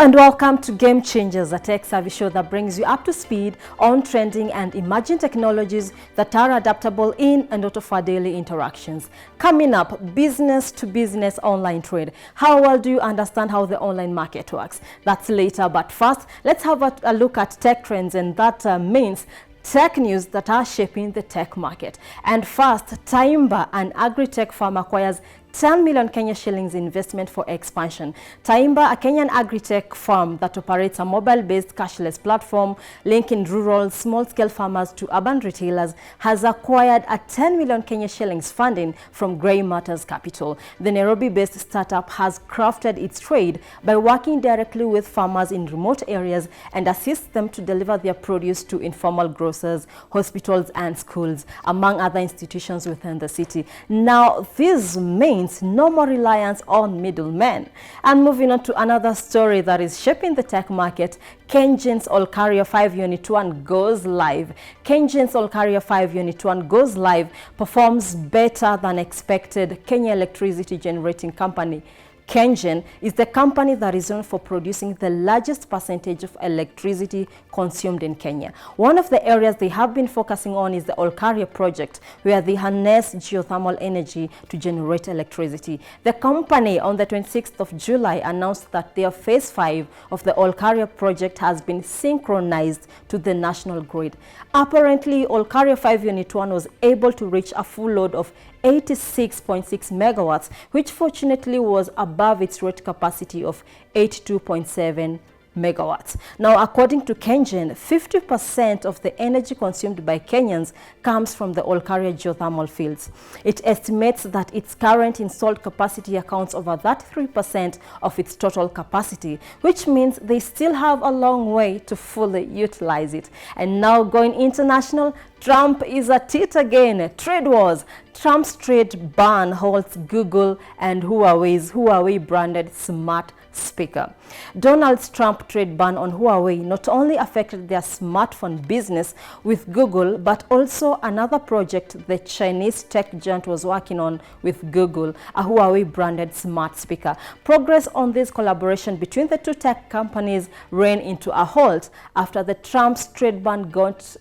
and welcome to Game Changers, a tech service show that brings you up to speed on trending and emerging technologies that are adaptable in and out of our daily interactions. Coming up, business to business online trade. How well do you understand how the online market works? That's later, but first, let's have a look at tech trends, and that means tech news that are shaping the tech market. And first, Taimba, an agri-tech firm, acquires 10 million Kenya shillings investment for expansion. Taimba, a Kenyan agri-tech firm that operates a mobile-based cashless platform linking rural, small-scale farmers to urban retailers, has acquired a 10 million Kenya shillings funding from Grey Matters Capital. The Nairobi-based startup has crafted its trade by working directly with farmers in remote areas and assists them to deliver their produce to informal grocers, hospitals, and schools, among other institutions within the city. Now, this means no more reliance on middlemen. And moving on to another story that is shaping the tech market, KenGen's All-Carrier 5 Unit 1 goes live. KenGen's All-Carrier 5 Unit 1 goes live, performs better than expected. Kenya Electricity Generating Company KenGen is the company that is known for producing the largest percentage of electricity consumed in Kenya. One of the areas they have been focusing on is the All-Carrier project, where they harness geothermal energy to generate electricity. The company on the 26th of July announced that their phase 5 of the All-Carrier project has been synchronized to the national grid. Apparently, All-Carrier 5 Unit 1 was able to reach a full load of 86.6 megawatts, which fortunately was above its rate capacity of 82.7 megawatts. Now, according to KenGen, 50% of the energy consumed by Kenyans comes from the All-Carrier geothermal fields. It estimates that its current installed capacity accounts over 33% of its total capacity, which means they still have a long way to fully utilize it. And now, going international, Trump is at it again. Trade wars. Trump's trade ban holds Google and Huawei's Huawei branded smart speaker. Donald Trump's trade ban on Huawei not only affected their smartphone business with Google, but also another project the Chinese tech giant was working on with Google, a Huawei branded smart speaker. Progress on this collaboration between the two tech companies ran into a halt after the Trump's trade ban got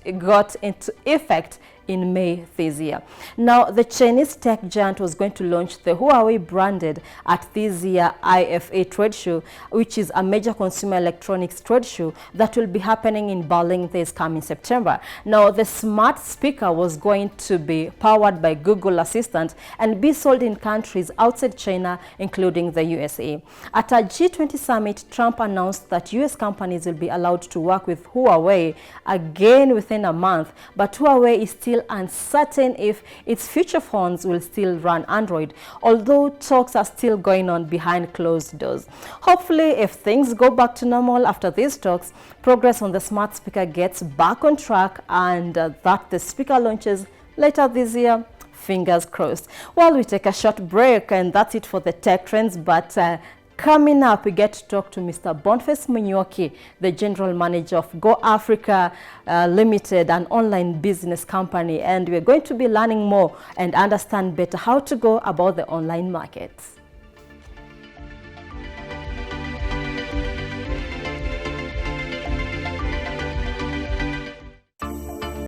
into effect in May this year. Now, the Chinese tech giant was going to launch the Huawei branded at this year's IFA trade show, which is a major consumer electronics trade show that will be happening in Berlin this coming September. Now, the smart speaker was going to be powered by Google Assistant and be sold in countries outside China, including the USA. At a G20 summit, Trump announced that US companies will be allowed to work with Huawei again within a month, but Huawei is still uncertain if its future phones will still run Android, although talks are still going on behind closed doors. Hopefully, if things go back to normal after these talks, progress on the smart speaker gets back on track, and that the speaker launches later this year. Fingers crossed. Well, we take a short break, and that's it for the tech trends, but coming up, we get to talk to Mr. Boniface Munyoki, the General Manager of Go Africa Limited, an online business company, and we're going to be learning more and understand better how to go about the online markets.